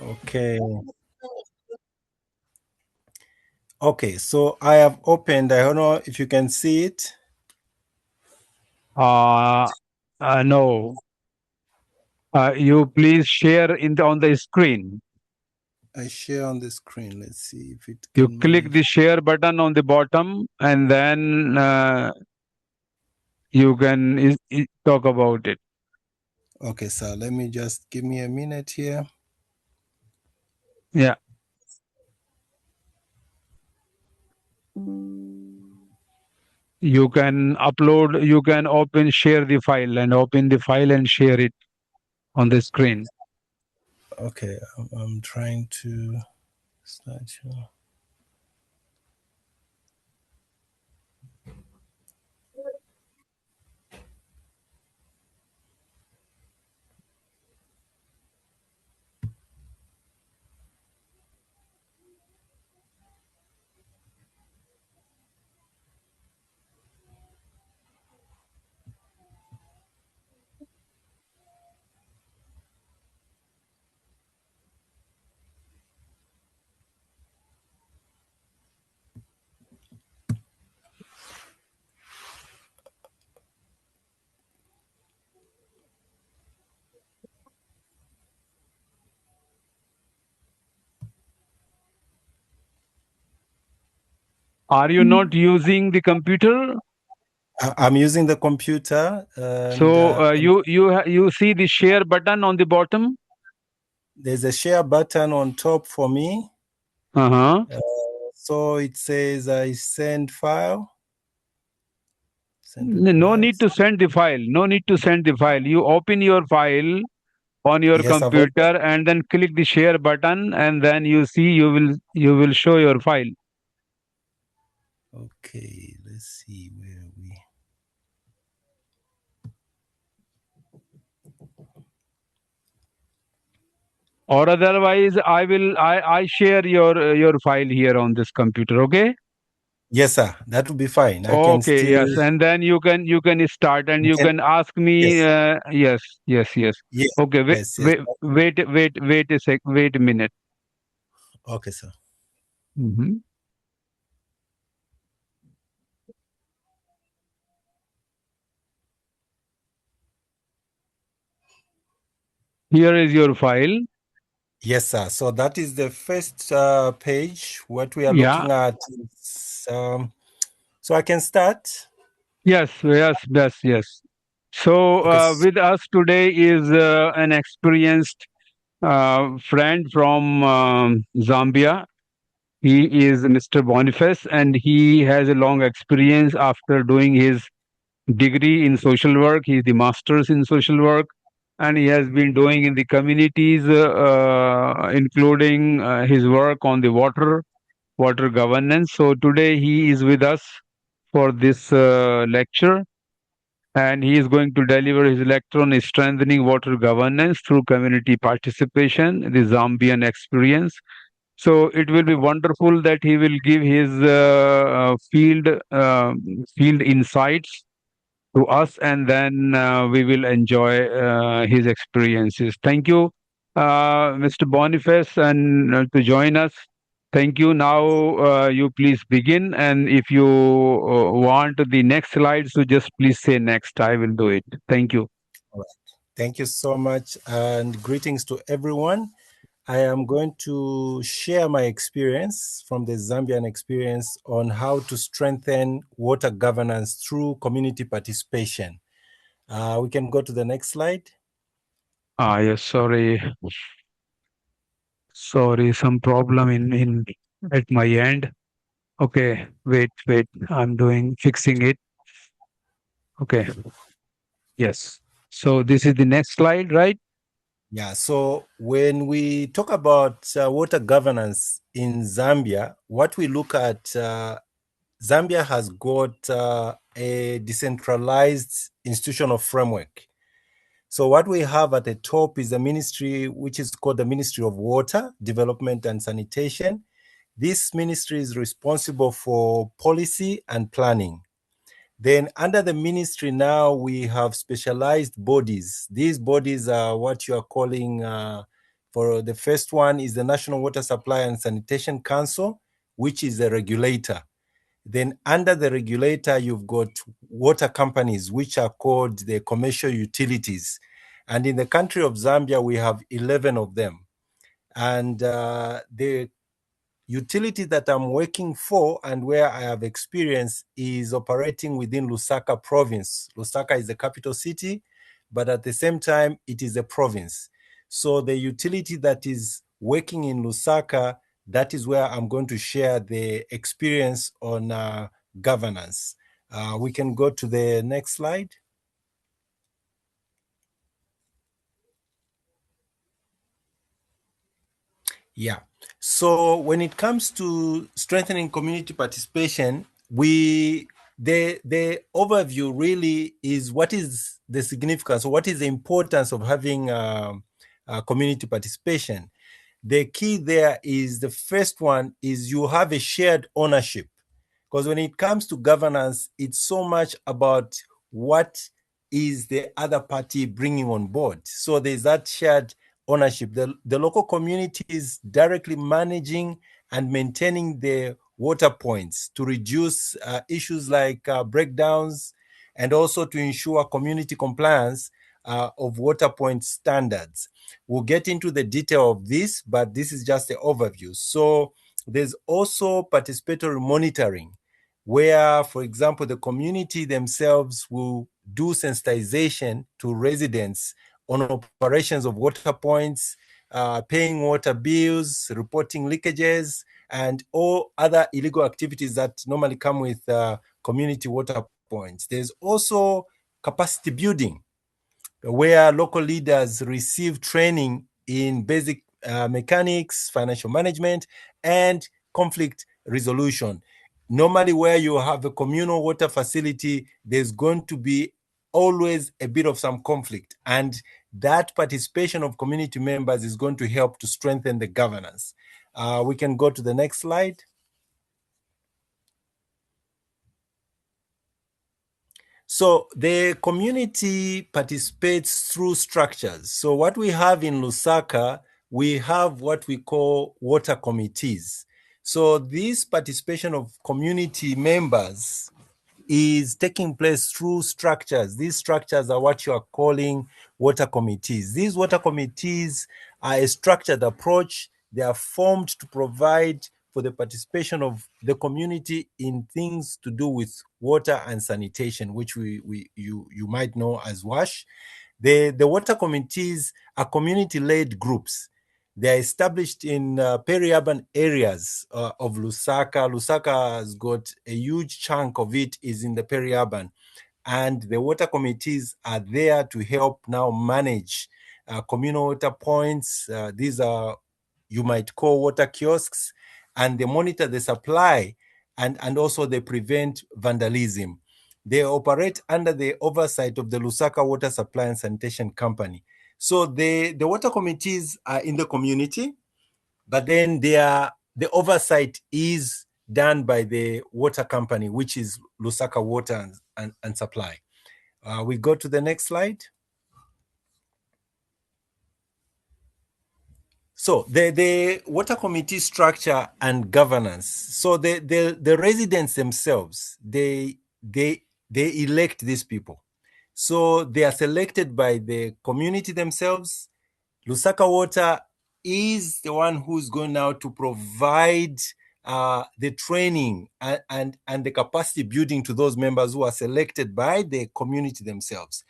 Okay. Okay, so I have opened. I don't know if you can see it. No. You please share on the screen. I share on the screen. Let's see if it You can click move. the share button on the bottom, and then you can talk about it. Okay, sir. Let me just give me a minute here. Yeah. You can upload. You can share the file, and open the file and share it on the screen. Okay, I'm trying to start here. Are you not using the computer? I'm using the computer, and So you see the share button on the bottom. there's a share button on top for me. Uh-huh. So it says I send file. Send to No need device. to send the file. No need to send the file. You open your file on your Yes, I've opened. computer and then click the share button, and then you see you will show your file. Okay, let's see where are we. Or otherwise, I share your file here on this computer. Okay. Yes, sir. That will be fine. I can Okay. still. Yes. And then you can start and You you can. can ask me. Yes. Yes. Yes. Yes. Yes. Okay. Yes. Yes. Wait a sec. Wait a minute. Okay, sir. Mhm. Here is your file. Yes, sir. So that is the first page. What we are Yeah. looking at is. So I can start. Yes. Yes. Yes. Yes. So Okay. with us today is an experienced friend from Zambia. He is Mr. Boniface, and he has a long experience after doing his degree in social work. He is the master's in social work, and he has been doing in the communities, including his work on the water governance. So today he is with us for this lecture, and he is going to deliver his lecture on strengthening water governance through community participation, the Zambian Experience. So it will be wonderful that he will give his field insights to us, and then we will enjoy his experiences. Thank you, Mr. Boniface, and to join us. Thank you. Now you please begin, and if you want the next slide, so just please say next. I will do it. Thank you. All right. Thank you so much, and greetings to everyone. I am going to share my experience from the Zambian experience on how to strengthen water governance through community participation. We can go to the next slide. Yes, sorry, some problem in at my end. Okay, wait. I'm fixing it. Okay, yes. So this is the next slide, right? Yeah, so when we talk about water governance in Zambia, what we look at, Zambia has got a decentralized institutional framework. So what we have at the top is a ministry which is called the Ministry of Water, Development and Sanitation. This ministry is responsible for policy and planning. Then under the ministry now, we have specialized bodies. These bodies are what you are calling For the first one is the National Water Supply and Sanitation Council, which is a regulator. Then under the regulator, you've got water companies, which are called the commercial utilities. And in the country of Zambia, we have 11 of them. And the utility that I'm working for and where I have experience is operating within Lusaka province. Lusaka is the capital city, but at the same time, it is a province. So the utility that is working in Lusaka, that is where I'm going to share the experience on governance. We can go to the next slide. Yeah. So when it comes to strengthening community participation, the overview really is what is the significance, or what is the importance of having community participation. The key there is, the first one is you have a shared ownership. Because when it comes to governance, it's so much about what is the other party bringing on board. So there's that shared ownership. The local community is directly managing and maintaining the water points to reduce issues like breakdowns, and also to ensure community compliance of water point standards. We'll get into the detail of this, but this is just the overview. So there's also participatory monitoring, where, for example, the community themselves will do sensitization to residents on operations of water points, paying water bills, reporting leakages, and all other illegal activities that normally come with community water points. There's also capacity building, where local leaders receive training in basic mechanics, financial management, and conflict resolution. Normally, where you have a communal water facility, there's going to be always a bit of some conflict, and that participation of community members is going to help to strengthen the governance. We can go to the next slide. So the community participates through structures. So what we have in Lusaka, we have what we call water committees. So this participation of community members is taking place through structures. These structures are what you are calling water committees. These water committees are a structured approach. They are formed to provide for the participation of the community in things to do with water and sanitation, which you might know as WASH. The water committees are community-led groups. They're established in peri-urban areas of Lusaka. Lusaka has got a huge chunk of it is in the peri-urban. And the water committees are there to help now manage communal water points. These are, you might call, water kiosks, and they monitor the supply, and also they prevent vandalism. They operate under the oversight of the Lusaka Water Supply and Sanitation Company. So the water committees are in the community, but then the oversight is done by the water company, which is Lusaka Water and Supply. We go to the next slide. So the water committee structure and governance. So the residents themselves, they elect these people. So they are selected by the community themselves. Lusaka Water is the one who's going now to provide the training and the capacity building to those members who are selected by the community themselves.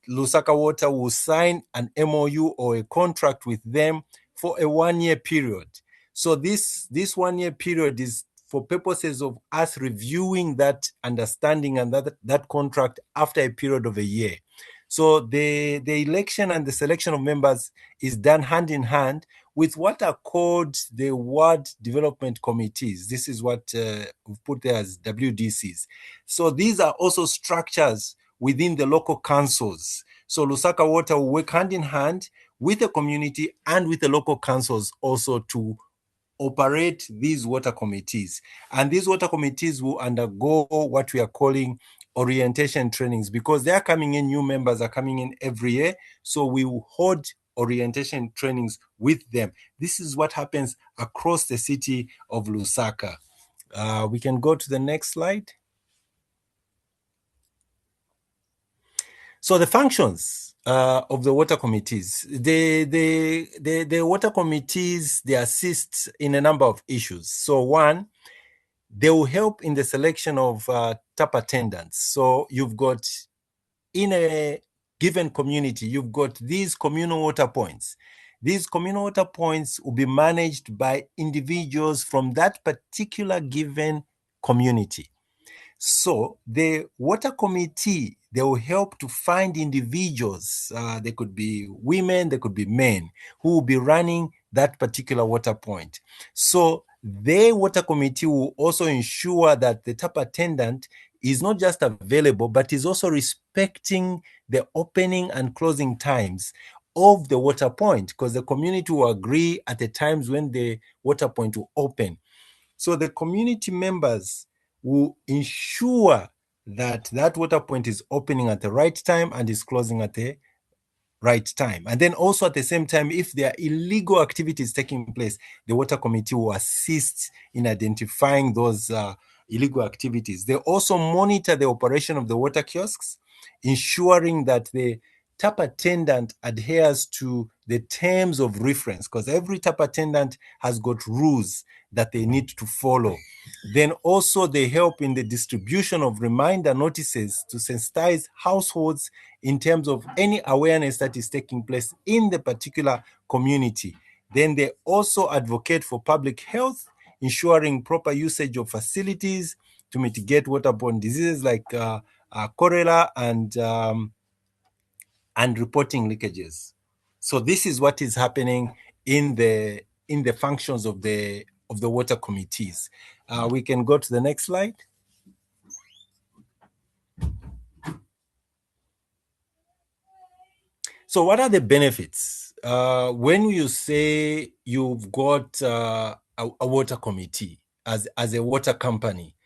Lusaka Water will sign an MOU or a contract with them for a 1-year period. So this 1-year period is for purposes of us reviewing that understanding and that contract after a period of a year. So the election and the selection of members is done hand in hand with what are called the ward development committees. This is what we've put there as WDCs. So these are also structures within the local councils. So Lusaka Water will work hand in hand with the community and with the local councils also to operate these water committees. And these water committees will undergo what we are calling orientation trainings, because they are coming in, new members are coming in every year. So we will hold orientation trainings with them. This is what happens across the city of Lusaka. We can go to the next slide. So the functions of the water committees, the water committees, they assist in a number of issues. So one, they will help in the selection of tap attendants. So you've got, in a given community, you've got these communal water points. These communal water points will be managed by individuals from that particular given community. So the water committee, they will help to find individuals. They could be women, they could be men, who will be running that particular water point. So the water committee will also ensure that the tap attendant is not just available, but is also respecting the opening and closing times of the water point, because the community will agree at the times when the water point will open. So the community members will ensure that that water point is opening at the right time and is closing at the right time. And then also at the same time, if there are illegal activities taking place, the water committee will assist in identifying those illegal activities. They also monitor the operation of the water kiosks, ensuring that the tap attendant adheres to the terms of reference, because every tap attendant has got rules that they need to follow. Then also they help in the distribution of reminder notices to sensitize households in terms of any awareness that is taking place in the particular community. Then they also advocate for public health, ensuring proper usage of facilities to mitigate waterborne diseases like cholera and reporting leakages. So this is what is happening in the functions of the water committees. We can go to the next slide. So what are the benefits? When you say you've got a water committee as a water company,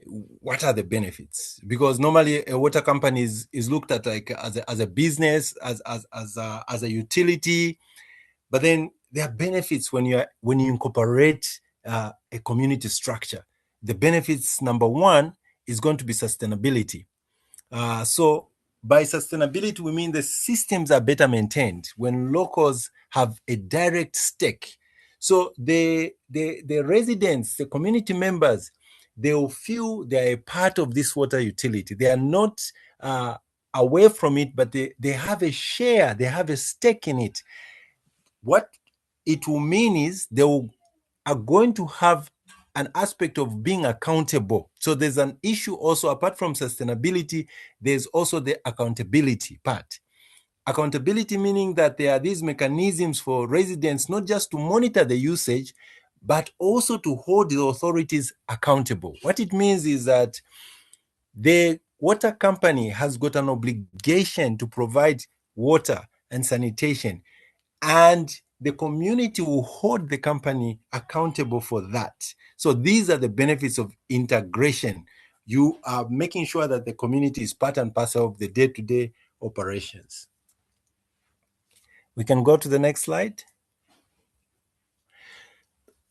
what are the benefits? Because normally a water company is looked at like as a business, as a utility, but then there are benefits when you incorporate a community structure. The benefits, number one, is going to be sustainability. So by sustainability, we mean the systems are better maintained when locals have a direct stake. So the residents, the community members, they will feel they are a part of this water utility. They are not away from it, but they have a share, they have a stake in it. What it will mean is they are going to have an aspect of being accountable. So there's an issue also, apart from sustainability, there's also the accountability part. Accountability meaning that there are these mechanisms for residents not just to monitor the usage, but also to hold the authorities accountable. What it means is that the water company has got an obligation to provide water and sanitation, and the community will hold the company accountable for that. So these are the benefits of integration. You are making sure that the community is part and parcel of the day-to-day operations. We can go to the next slide.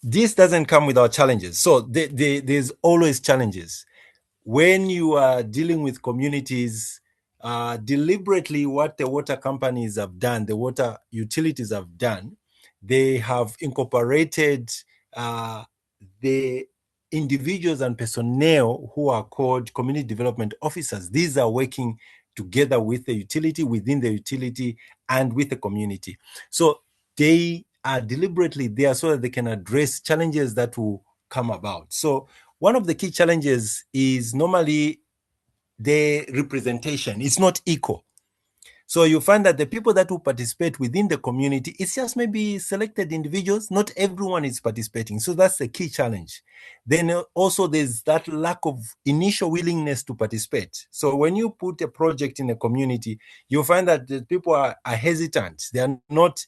This doesn't come without challenges. So there's always challenges. When you are dealing with communities, deliberately what the water companies have done, the water utilities have done, they have incorporated the individuals and personnel who are called community development officers. These are working together with the utility, within the utility, and with the community. So they are deliberately there so that they can address challenges that will come about. So one of the key challenges is normally the representation. It's not equal. So you find that the people that will participate within the community, it's just maybe selected individuals. Not everyone is participating. So that's the key challenge. Then also there's that lack of initial willingness to participate. So when you put a project in a community, you find that the people are hesitant. They are not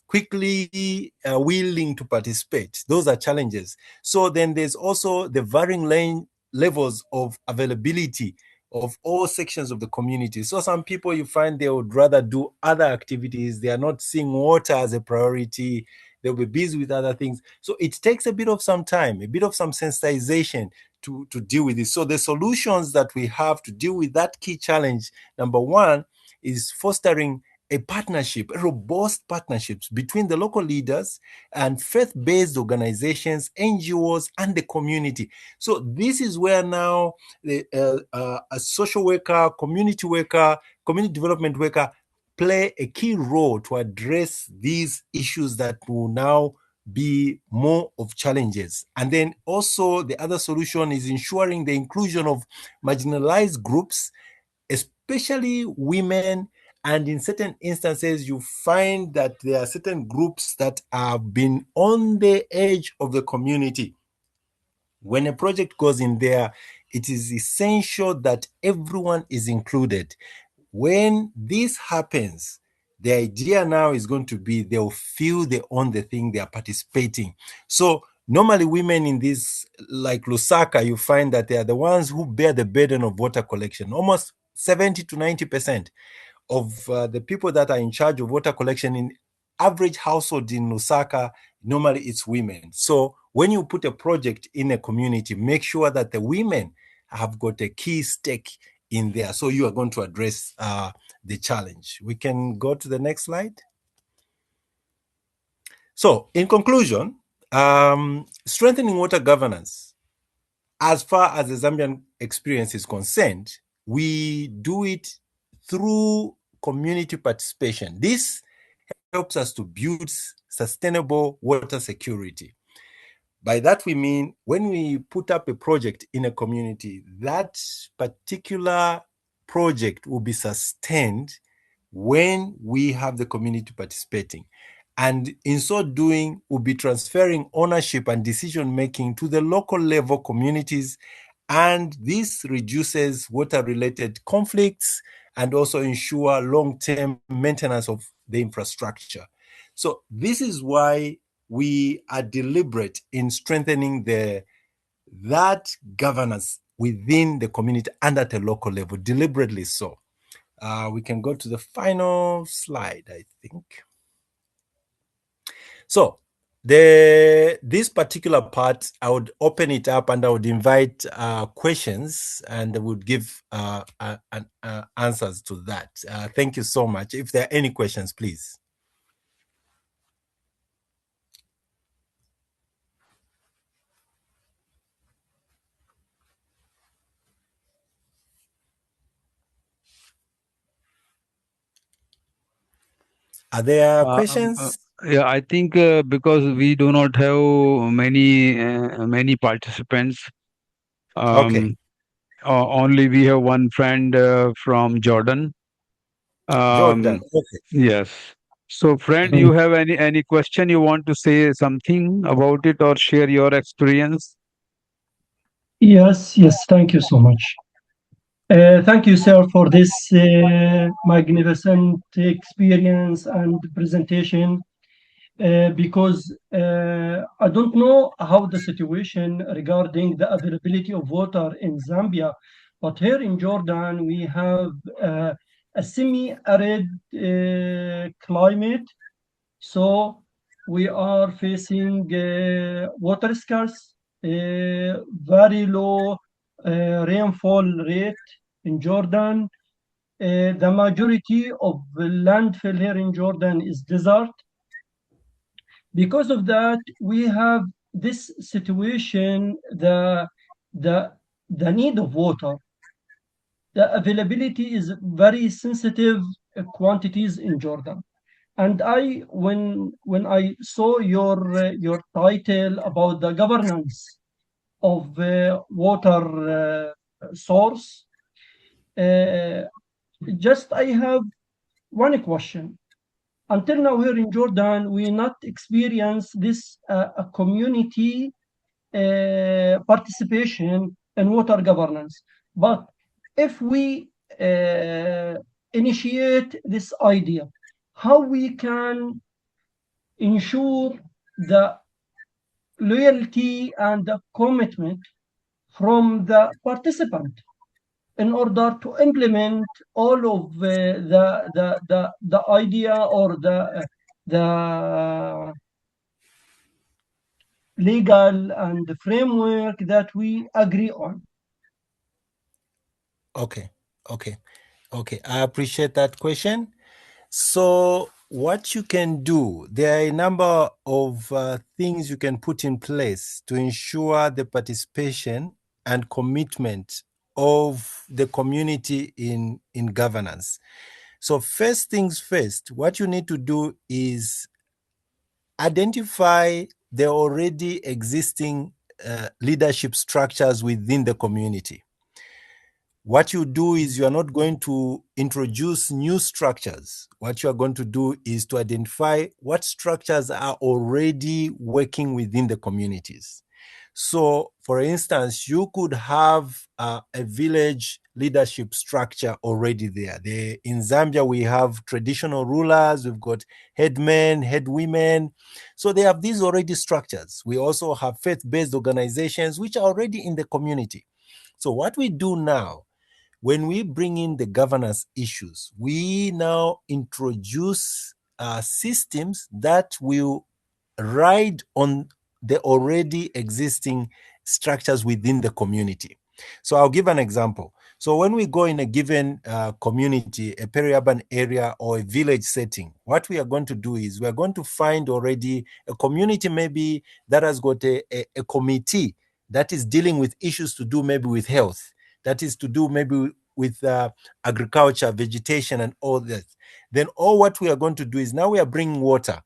quickly willing to participate. Those are challenges. So then there's also the varying levels of availability of all sections of the community. So some people, you find they would rather do other activities. They are not seeing water as a priority. They'll be busy with other things. So it takes a bit of some time, a bit of some sensitization to deal with this. So the solutions that we have to deal with that key challenge, number one, is fostering a partnership, a robust partnerships between the local leaders and faith-based organizations, NGOs, and the community. So this is where now a social worker, community development worker play a key role to address these issues that will now be more of challenges. And then also the other solution is ensuring the inclusion of marginalized groups, especially women. And in certain instances, you find that there are certain groups that have been on the edge of the community. When a project goes in there, it is essential that everyone is included. When this happens, the idea now is going to be they'll feel they own the thing, they are participating. So normally women in this, like Lusaka, you find that they are the ones who bear the burden of water collection. Almost 70 to 90% of the people that are in charge of water collection in average household in Lusaka, normally it's women. So when you put a project in a community, make sure that the women have got a key stake in there. So you are going to address the challenge. We can go to the next slide. So in conclusion, strengthening water governance, as far as the Zambian experience is concerned, we do it through community participation. This helps us to build sustainable water security. By that, we mean when we put up a project in a community, that particular project will be sustained when we have the community participating. And in so doing, we'll be transferring ownership and decision making to the local level communities. And this reduces water related conflicts and also ensure long term maintenance of the infrastructure. So, this is why we are deliberate in strengthening that governance within the community and at a local level, deliberately so. We can go to the final slide, I think. So this particular part, I would open it up and I would invite questions and I would give answers to that. Thank you so much. If there are any questions, please. Are there questions? Yeah, I think because we do not have many participants, Okay, um, only we have one friend from Jordan. Jordan. Um, Okay. yes. So, friend, Okay. you have any question you want to say something about it or share your experience? Yes, yes, thank you so much. Thank you, sir, for this magnificent experience and presentation. Because I don't know how the situation regarding the availability of water in Zambia, but here in Jordan we have a semi-arid climate, so we are facing water scarce, very low rainfall rate in Jordan. The majority of the landfill here in Jordan is desert. Because of that, we have this situation, the the need of water, the availability is very sensitive quantities in Jordan. And I, when I saw your title about the governance of water source, uh, just I have one question. Until now, here in Jordan, we not experience this a community participation in water governance. But if we initiate this idea, how we can ensure the loyalty and the commitment from the participant? in order to implement all of the idea or the legal and framework that we agree on. Okay, okay, okay. I appreciate that question. So, what you can do, there are a number of things you can put in place to ensure the participation and commitment of the community in governance. So, first things first, what you need to do is identify the already existing leadership structures within the community. What you do is you are not going to introduce new structures. What you are going to do is to identify what structures are already working within the communities. So, for instance, you could have a village leadership structure already there. In Zambia, we have traditional rulers, we've got headmen, headwomen. So, they have these already structures. We also have faith based organizations which are already in the community. So, what we do now, when we bring in the governance issues, we now introduce systems that will ride on the already existing structures within the community. So I'll give an example. So when we go in a given community, a peri-urban area or a village setting, what we are going to do is we are going to find already a community maybe that has got a committee that is dealing with issues to do maybe with health, that is to do maybe with agriculture, vegetation, and all that. Then all what we are going to do is now we are bringing water.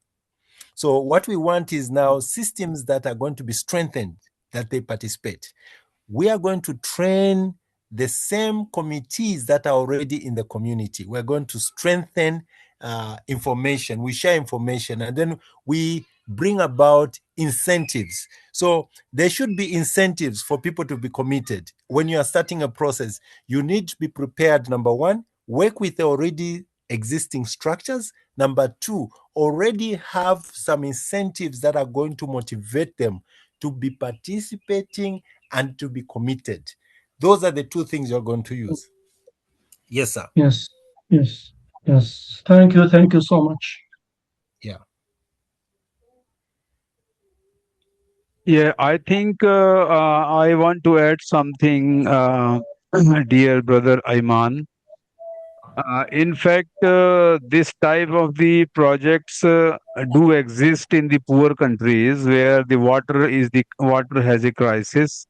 So what we want is now systems that are going to be strengthened, that they participate. We are going to train the same committees that are already in the community. We're going to strengthen information. We share information, and then we bring about incentives. So there should be incentives for people to be committed. When you are starting a process, you need to be prepared. Number one, work with the already existing structures. Number two, already have some incentives that are going to motivate them to be participating and to be committed. Those are the two things you're going to use. Yes, sir. Yes, yes, yes. Thank you so much. Yeah. Yeah, I think I want to add something, dear brother Ayman. In fact, this type of the projects do exist in the poor countries where the water has a crisis.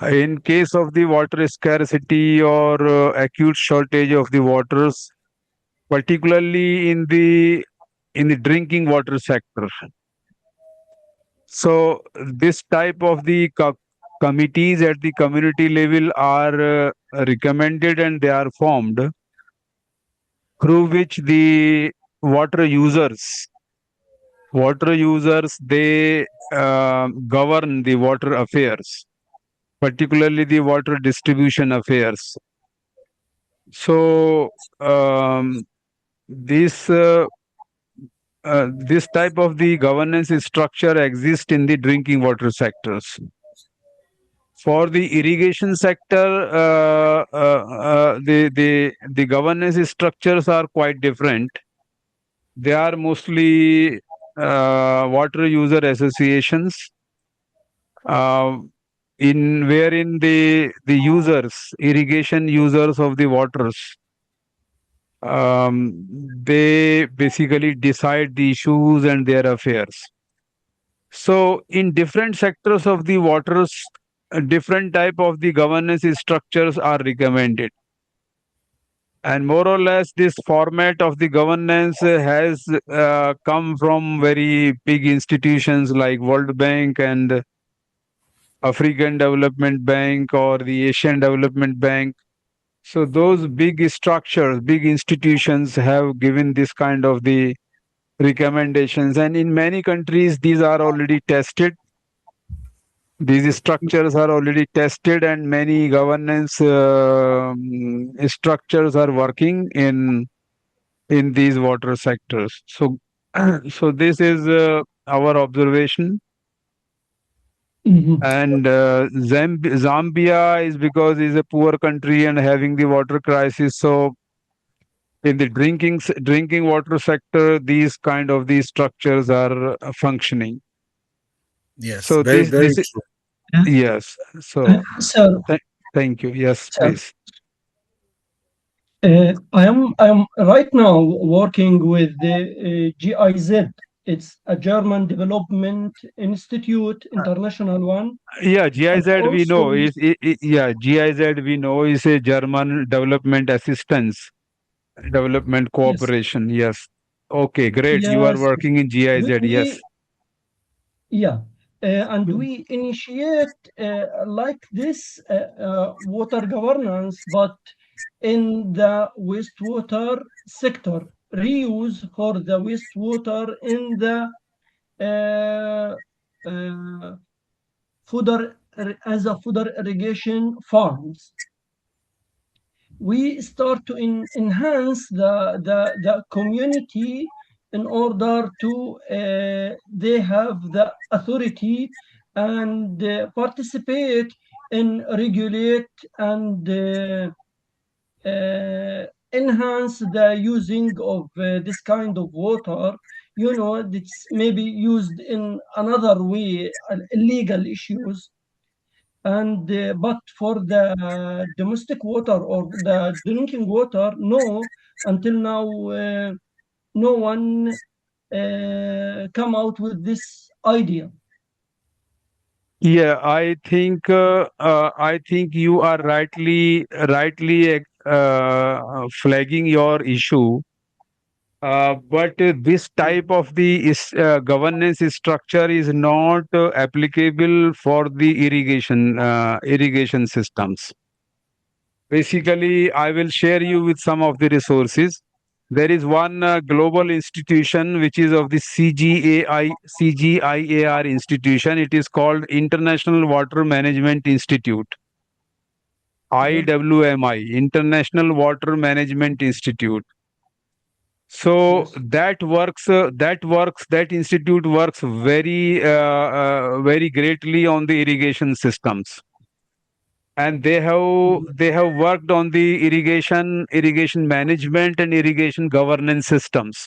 In case of the water scarcity or acute shortage of the waters, particularly in the drinking water sector. So this type of the committees at the community level are recommended and they are formed through which the water users they govern the water affairs, particularly the water distribution affairs. So um, this this type of the governance structure exists in the drinking water sectors. For the irrigation sector, the governance structures are quite different. They are mostly water user associations, uh, in wherein the users, irrigation users of the waters, they basically decide the issues and their affairs. So, in different sectors of the waters, different type of the governance structures are recommended. And more or less, this format of the governance has come from very big institutions like World Bank and African Development Bank or the Asian Development Bank. So those big structures, big institutions have given this kind of the recommendations, and in many countries these are already tested. These structures are already tested, and many governance structures are working in these water sectors. So, so this is our observation. Mhm. And Zambia is because it's a poor country and having the water crisis. So in the drinking water sector, these structures are functioning. Yes, So very, very this is, true. Yeah. yes. So Sir, th- thank you. Yes, sir, please. I am right now working with the GIZ. It's a German Development Institute, international one, Yeah, and GIZ we also know yeah, GIZ we know is a German development assistance, development yes, cooperation. Yes. Okay, great. You are yes, working in GIZ. Yes. we yeah, and we initiate like this water governance, but in the wastewater sector, reuse for the wastewater in the uh, uh, fodder as a fodder irrigation farms. We start to enhance the community in order to they have the authority and participate in regulate and enhance the using of this kind of water. You know, it's maybe used in another way, illegal issues. And but for the domestic water or the drinking water, no, until now, no one come out with this idea. Yeah, I think you are rightly flagging your issue. But this type of the governance structure is not applicable for the irrigation systems. Basically, I will share you with some of the resources. There is one global institution which is of the CGIAR institution. It is called International Water Management Institute, Yeah. IWMI, International Water Management Institute. So Yes. that institute works very greatly on the irrigation systems, and Mhm. they have worked on the irrigation management and irrigation governance systems.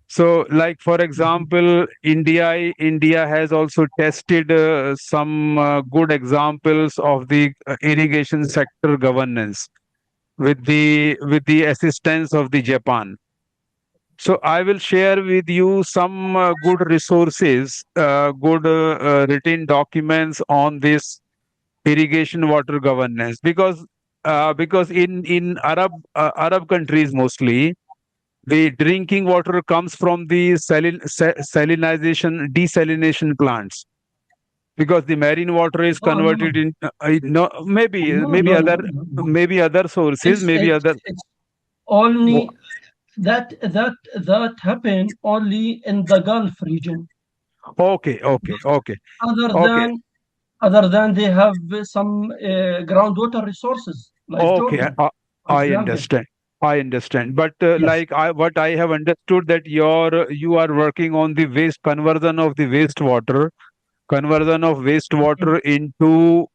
So, like for Mhm. example, India has also tested some good examples of the irrigation sector governance with the assistance of the Japan. So I will share with you some good resources, good written documents on this irrigation water governance, because in Arab countries mostly the drinking water comes from the salinization desalination plants, because the marine water is No, no, no, converted in no, no, no, no, no. maybe other sources, It's maybe it's other. it's only that happen only in the Gulf region. Okay, okay, okay, Other okay. than other than they have some groundwater resources like Okay, Jordan, like I Zambia. understand. I understand. But Yes. what I have understood that you are working on the waste conversion of the wastewater, conversion of Mhm. wastewater into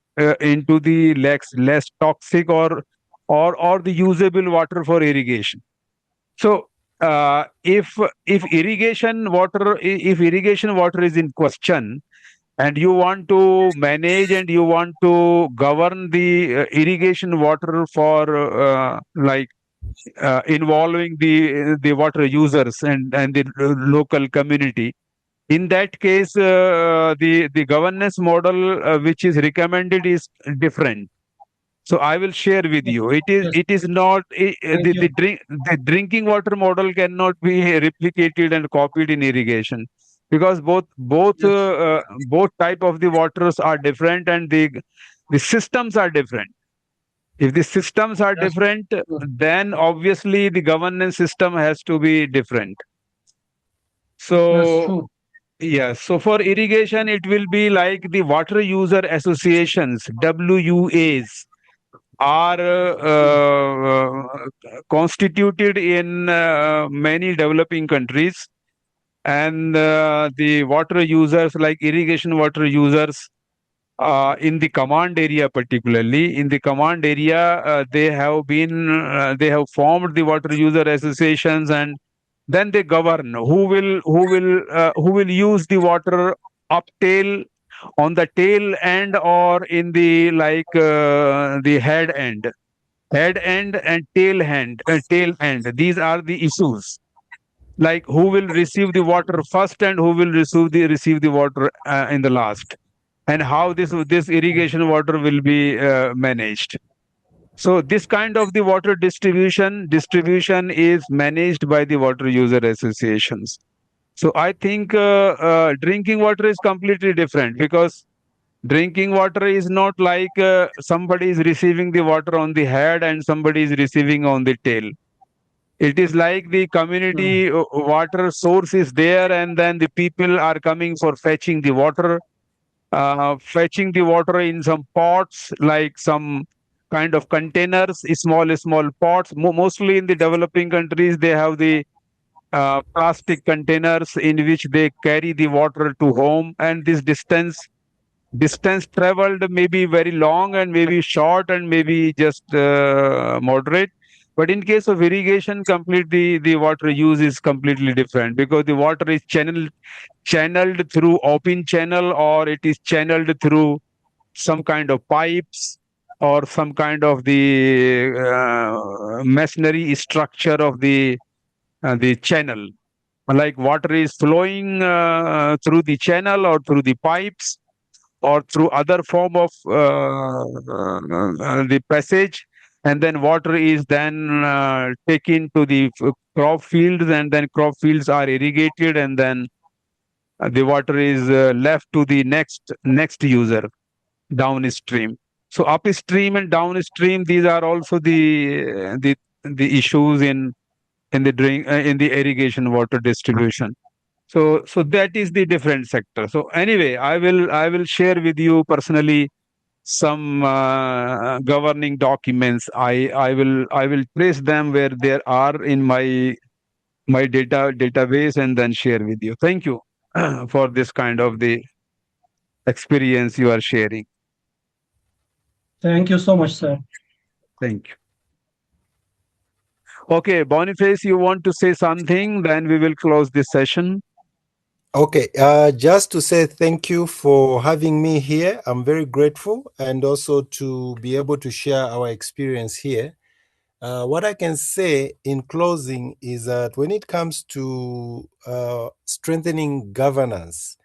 the less toxic or the usable water for irrigation. So if irrigation water is in question, and you want to manage and you want to govern the irrigation water for involving the water users and the local community, in that case the governance model which is recommended is different. So I will share with Yes. you. Yes. It is not Thank you. the drinking water model cannot be replicated and copied in irrigation, because Yes. both type of the waters are different, and the systems are different. If the systems are That's different, true. then obviously the governance system has to be different. That's So true. yes, so for irrigation, it will be like the water user associations, WUAs, are Mm. constituted in many developing countries, and the water users, like irrigation water users, in the command area, particularly in the command area, they have formed the water user associations, and then they govern who will use the water up tail, on the tail end, or in the the head end and tail end. These are the issues, like who will receive the water first and who will receive the water in the last, and how this irrigation water will be managed. So this kind of the water distribution is managed by the water user associations. So I think drinking water is completely different, because drinking water is not like somebody is receiving the water on the head and somebody is receiving on the tail. It is like the community water source is there, and then the people are coming for fetching the water in some pots, like some kind of containers, small pots. Mostly in the developing countries, they have the plastic containers in which they carry the water to home, and this distance traveled may be very long and maybe short and maybe just moderate. But in case of irrigation, completely the water use is completely different, because the water is channeled through open channel, or it is channeled through some kind of pipes, or some kind of the masonry structure of the channel. Like water is flowing through the channel or through the pipes or through other form of the passage, and then water is then taken to the crop fields, and then crop fields are irrigated, and then the water is left to the next user downstream. So upstream and downstream, these are also the issues in the irrigation water distribution. So that is the different sector. So anyway, I will share with you personally some governing documents. I will trace them where there are in my database, and then share with you. Thank you for this kind of the experience you are sharing. Thank you so much, sir. Thank you. Okay, Boniface, you want to say something? Then we will close this session. Okay, just to say thank you for having me here. I'm very grateful, and also to be able to share our experience here. What I can say in closing is that when it comes to strengthening governance,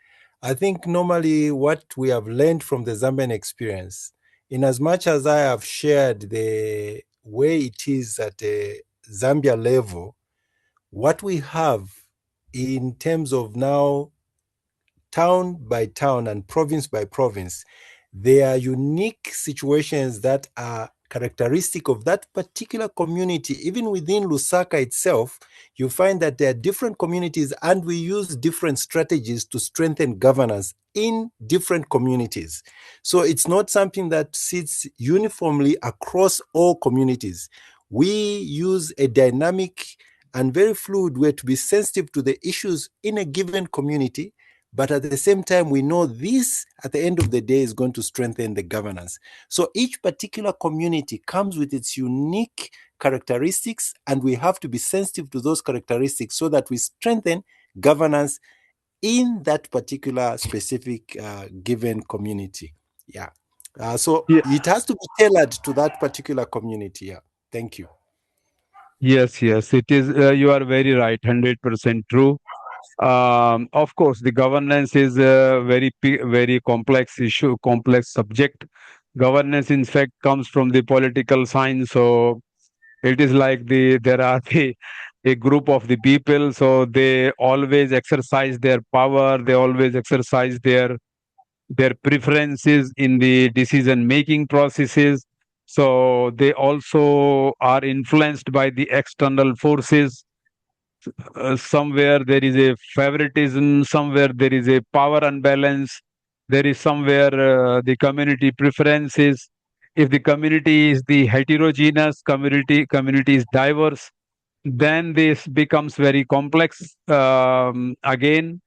I think normally what we have learned from the Zambian experience, in as much as I have shared the way it is at a Zambia level, what we have in terms of now town by town and province by province, there are unique situations that are characteristic of that particular community. Even within Lusaka itself, you find that there are different communities, and we use different strategies to strengthen governance in different communities. So it's not something that sits uniformly across all communities. We use a dynamic and very fluid way to be sensitive to the issues in a given community, but at the same time, we know this at the end of the day is going to strengthen the governance. So each particular community comes with its unique characteristics, and we have to be sensitive to those characteristics so that we strengthen governance in that particular specific given community. Yeah. So Yeah. it has to be tailored to that particular community. Yeah. Thank you. Yes, yes, it is. You are very right. 100% true. Of course, the governance is a very complex issue, complex subject. Governance, in fact, comes from the political science. So it is like there are a group of the people. So they always exercise their power. They always exercise their preferences in the decision making processes. So they also are influenced by the external forces. Somewhere there is a favoritism, somewhere there is a power unbalance, there is somewhere the community preferences. If the community is the heterogeneous community is diverse, then this becomes very complex again.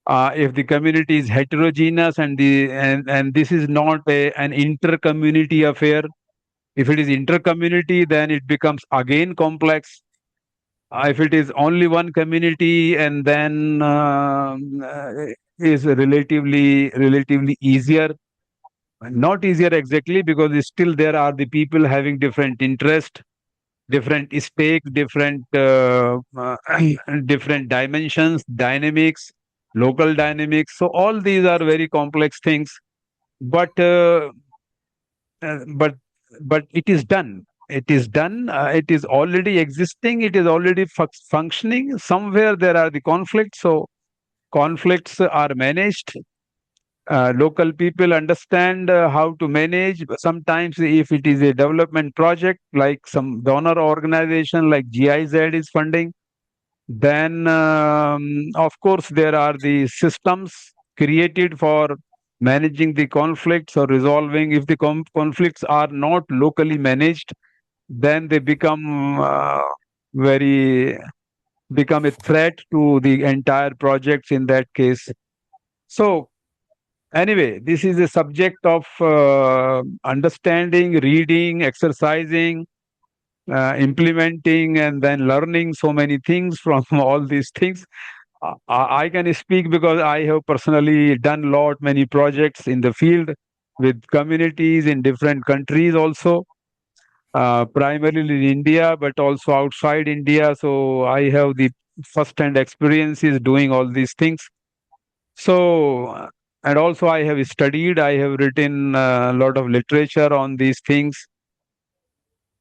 If the community is heterogeneous and this is not an inter-community affair, if it is inter-community, then it becomes again complex. If it is only one community, and then is relatively easier. Not easier exactly, because still there are the people having different interest, different stake, different dimensions, dynamics, local dynamics. So all these are very complex things. But uh, but but it is done. It is done. It is already existing. It is already functioning. Somewhere there are the conflicts. So conflicts are managed. Local people understand how to manage. Sometimes, if it is a development project, like some donor organization like GIZ is funding, then of course there are the systems created for managing the conflicts or resolving. If the conflicts are not locally managed, then they very become a threat to the entire projects in that case. So anyway, this is a subject of understanding, reading, exercising, implementing, and then learning so many things from all these things. I can speak because I have personally done many projects in the field with communities in different countries also, primarily in India, but also outside India. So I have the first-hand experiences doing all these things. So, and also I have studied, I have written a lot of literature on these things.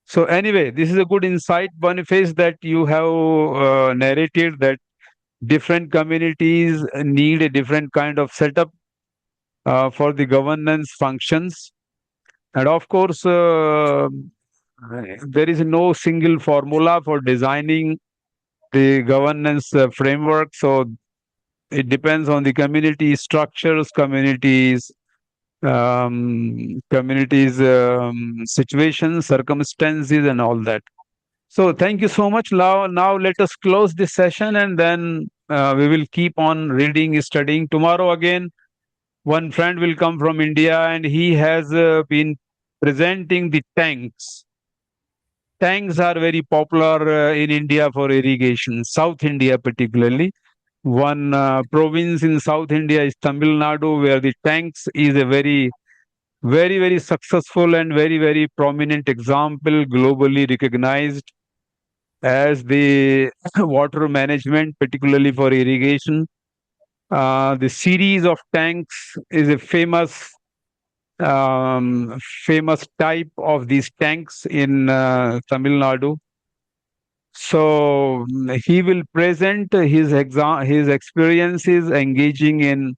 So anyway, this is a good insight, Boniface, that you have narrated that different communities need a different kind of setup for the governance functions. And of course, there is no single formula for designing the governance framework. So it depends on the community structures, communities situations, circumstances, and all that. So thank you so much. Now let us close this session, and then we will keep on reading, studying. Tomorrow again, one friend will come from India, and he has been presenting the tanks. Tanks are very popular in India for irrigation, South India particularly. One province in South India is Tamil Nadu, where the tanks is a very successful and very prominent example, globally recognized as the water management, particularly for irrigation. The series of tanks is a famous type of these tanks in Tamil Nadu. So he will present his experiences engaging in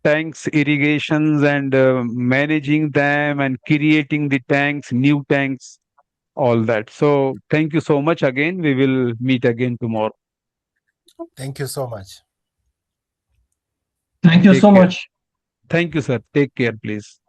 tanks, irrigations, and managing them and creating the tanks, new tanks, all that. So thank you so much again. We will meet again tomorrow. Thank you so much. Thank you Take so care. much. Thank you, sir. Take care, please.